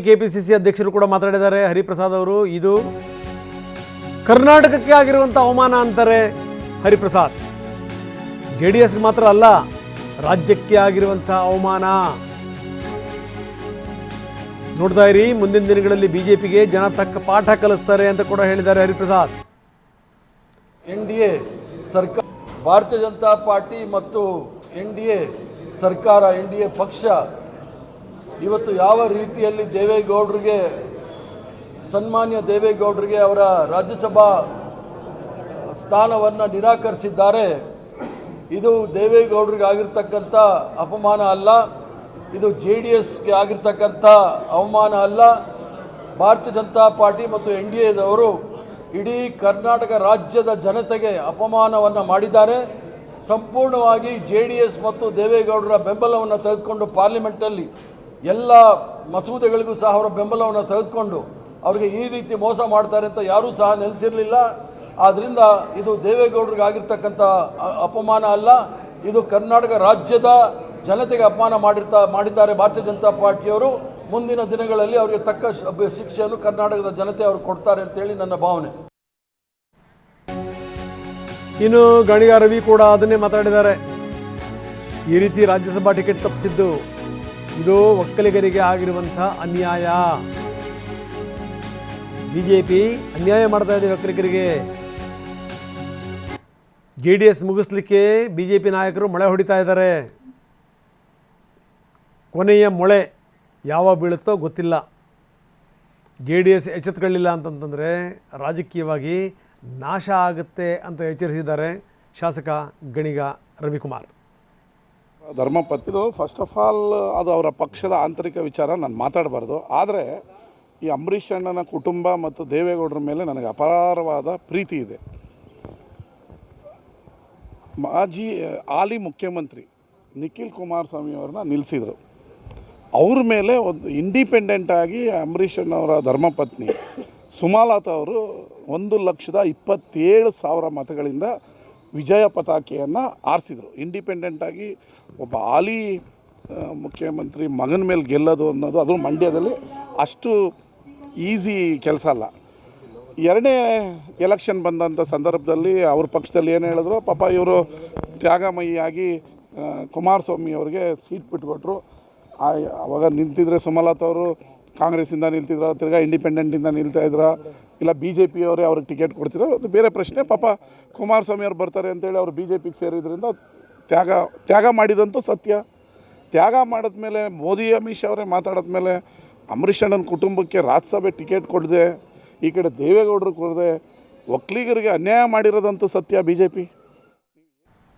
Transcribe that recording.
KPCC ಅಧ್ಯಕ್ಷರು ಕೂಡ ಮಾತಾಡಿದ್ದಾರೆ ಹರಿಪ್ರಸಾದ್ ಅವರು. ಇದು ಕರ್ನಾಟಕಕ್ಕೆ ಆಗಿರುವಂಥ ಅವಮಾನ ಅಂತಾರೆ ಹರಿಪ್ರಸಾದ್. ಜೆಡಿಎಸ್ಗೆ ಮಾತ್ರ ಅಲ್ಲ, ರಾಜ್ಯಕ್ಕೆ ಆಗಿರುವಂಥ ಅವಮಾನ. ನೋಡ್ತಾ ಇರಿ, ಮುಂದಿನ ದಿನಗಳಲ್ಲಿ ಬಿಜೆಪಿಗೆ ಜನ ತಕ್ಕ ಪಾಠ ಕಲಿಸ್ತಾರೆ ಅಂತ ಕೂಡ ಹೇಳಿದ್ದಾರೆ ಹರಿಪ್ರಸಾದ್. ಎನ್ಡಿಎ ಸರ್ಕಾರ, ಭಾರತೀಯ ಜನತಾ ಪಾರ್ಟಿ ಮತ್ತು ಎನ್ಡಿಎ ಸರ್ಕಾರ, ಎನ್ಡಿಎ ಪಕ್ಷ ಇವತ್ತು ಯಾವ ರೀತಿಯಲ್ಲಿ ದೇವೇಗೌಡರಿಗೆ, ಸನ್ಮಾನ್ಯ ದೇವೇಗೌಡರಿಗೆ ಅವರ ರಾಜ್ಯಸಭಾ ಸ್ಥಾನವನ್ನು ನಿರಾಕರಿಸಿದ್ದಾರೆ, ಇದು ದೇವೇಗೌಡರಿಗೆ ಆಗಿರ್ತಕ್ಕಂಥ ಅಪಮಾನ ಅಲ್ಲ, ಇದು JDSಗೆ ಆಗಿರ್ತಕ್ಕಂಥ ಅವಮಾನ ಅಲ್ಲ. ಭಾರತೀಯ ಜನತಾ ಪಾರ್ಟಿ ಮತ್ತು NDAದವರು ಇಡೀ ಕರ್ನಾಟಕ ರಾಜ್ಯದ ಜನತೆಗೆ ಅಪಮಾನವನ್ನು ಮಾಡಿದ್ದಾರೆ. ಸಂಪೂರ್ಣವಾಗಿ JDS ಮತ್ತು ದೇವೇಗೌಡರ ಬೆಂಬಲವನ್ನು ತೆಗೆದುಕೊಂಡು ಪಾರ್ಲಿಮೆಂಟಲ್ಲಿ ಎಲ್ಲ ಮಸೂದೆಗಳಿಗೂ ಸಹ ಅವರ ಬೆಂಬಲವನ್ನು ತೆಗೆದುಕೊಂಡು ಅವರಿಗೆ ಈ ರೀತಿ ಮೋಸ ಮಾಡ್ತಾರೆ ಅಂತ ಯಾರೂ ಸಹ ನೆಲೆಸಿರಲಿಲ್ಲ. ಆದ್ದರಿಂದ ಇದು ದೇವೇಗೌಡರಿಗೆ ಆಗಿರ್ತಕ್ಕಂಥ ಅಪಮಾನ ಅಲ್ಲ, ಇದು ಕರ್ನಾಟಕ ರಾಜ್ಯದ ಜನತೆಗೆ ಅಪಮಾನ ಮಾಡಿದ್ದಾರೆ ಭಾರತೀಯ ಜನತಾ ಪಾರ್ಟಿಯವರು. ಮುಂದಿನ ದಿನಗಳಲ್ಲಿ ಅವರಿಗೆ ತಕ್ಕ ಶಿಕ್ಷೆಯನ್ನು ಕರ್ನಾಟಕದ ಜನತೆ ಅವರು ಕೊಡ್ತಾರೆ ಅಂತೇಳಿ ನನ್ನ ಭಾವನೆ. ಇನ್ನು ಗಣಿಗ ರವಿ ಕೂಡ ಅದನ್ನೇ ಮಾತಾಡಿದ್ದಾರೆ. ಈ ರೀತಿ ರಾಜ್ಯಸಭಾ ಟಿಕೆಟ್ ತಪ್ಪಿಸಿದ್ದು ಇದು ಒಕ್ಕಲಿಗರಿಗೆ ಆಗಿರುವಂಥ ಅನ್ಯಾಯ. ಬಿಜೆಪಿ ಅನ್ಯಾಯ ಮಾಡ್ತಾ ಇದೆ ಒಕ್ಕಲಿಗರಿಗೆ. JDS ಮುಗಿಸ್ಲಿಕ್ಕೆ ಬಿಜೆಪಿ ನಾಯಕರು ಮೊಳೆ ಹೊಡಿತಾ ಇದ್ದಾರೆ. ಕೊನೆಯ ಮೊಳೆ ಯಾವಾಗ ಬೀಳುತ್ತೋ ಗೊತ್ತಿಲ್ಲ. JDS ಎಚ್ಚೆತ್ತುಕೊಳ್ಳಿಲ್ಲ ಅಂತಂತಂದರೆ ರಾಜಕೀಯವಾಗಿ ನಾಶ ಆಗುತ್ತೆ ಅಂತ ಎಚ್ಚರಿಸಿದ್ದಾರೆ ಶಾಸಕ ಗಣಿಗ ರವಿಕುಮಾರ್. ಧರ್ಮಪತ್ನಿ ಫಸ್ಟ್ ಆಫ್ ಆಲ್ ಅದು ಅವರ ಪಕ್ಷದ ಆಂತರಿಕ ವಿಚಾರ, ನಾನು ಮಾತಾಡಬಾರ್ದು. ಆದರೆ ಈ ಅಂಬರೀಷ್ ಅಣ್ಣನ ಕುಟುಂಬ ಮತ್ತು ದೇವೇಗೌಡರ ಮೇಲೆ ನನಗೆ ಅಪಾರವಾದ ಪ್ರೀತಿ ಇದೆ. ಹಾಲಿ ಮುಖ್ಯಮಂತ್ರಿ ನಿಖಿಲ್ ಕುಮಾರಸ್ವಾಮಿಯವ್ರನ್ನ ನಿಲ್ಲಿಸಿದರು. ಅವ್ರ ಮೇಲೆ ಒಂದು ಇಂಡಿಪೆಂಡೆಂಟಾಗಿ ಅಂಬರೀಷ್ ಅಣ್ಣವರ ಧರ್ಮಪತ್ನಿ ಸುಮಲತಾ ಅವರು 1,27,000 ಮತಗಳಿಂದ ವಿಜಯ ಪತಾಕೆಯನ್ನು ಆರಿಸಿದರು. ಇಂಡಿಪೆಂಡೆಂಟಾಗಿ ಒಬ್ಬ ಹಾಲಿ ಮುಖ್ಯಮಂತ್ರಿ ಮಗನ ಮೇಲೆ ಗೆಲ್ಲೋದು ಅನ್ನೋದು, ಅದು ಮಂಡ್ಯದಲ್ಲಿ ಅಷ್ಟು ಈಸಿ ಕೆಲಸ ಅಲ್ಲ. ಎರಡನೇ ಎಲೆಕ್ಷನ್ ಬಂದಂಥ ಸಂದರ್ಭದಲ್ಲಿ ಅವ್ರ ಪಕ್ಷದಲ್ಲಿ ಏನು ಹೇಳಿದ್ರು, ಪಾಪ ಇವರು ತ್ಯಾಗಮಯಿಯಾಗಿ ಕುಮಾರಸ್ವಾಮಿ ಅವ್ರಿಗೆ ಸೀಟ್ ಬಿಟ್ಕೊಟ್ರು. ಅವಾಗ ನಿಂತಿದ್ರೆ ಸುಮಲತಾ ಅವರು ಕಾಂಗ್ರೆಸ್ಸಿಂದ ನಿಲ್ತಿದ್ರು, ತಿರ್ಗಾ ಇಂಡಿಪೆಂಡೆಂಟಿಂದ ನಿಲ್ತಾಯಿದ್ರು, ಇಲ್ಲ BJP ಅವರೇ ಅವ್ರಿಗೆ ಟಿಕೆಟ್ ಕೊಡ್ತಿದ್ರು, ಅದು ಬೇರೆ ಪ್ರಶ್ನೆ. ಪಾಪ ಕುಮಾರಸ್ವಾಮಿ ಅವ್ರು ಬರ್ತಾರೆ ಅಂತೇಳಿ ಅವರು BJPಗೆ ಸೇರಿದ್ರಿಂದ ತ್ಯಾಗ ಮಾಡಿದಂತೂ ಸತ್ಯ. ತ್ಯಾಗ ಮಾಡಿದ್ಮೇಲೆ ಮೋದಿ ಅಮಿತ್ ಶಾ ಅವರೇ ಮಾತಾಡಿದ್ಮೇಲೆ ಅಂಬರೀಷ್ ಅಣ್ಣನ ಕುಟುಂಬಕ್ಕೆ ರಾಜ್ಯಸಭೆ ಟಿಕೆಟ್ ಕೊಡದೆ, ಈ ಕಡೆ ದೇವೇಗೌಡರು ಕೊಡದೆ ಒಕ್ಕಲಿಗರಿಗೆ ಅನ್ಯಾಯ ಮಾಡಿರೋದಂತೂ ಸತ್ಯ BJP.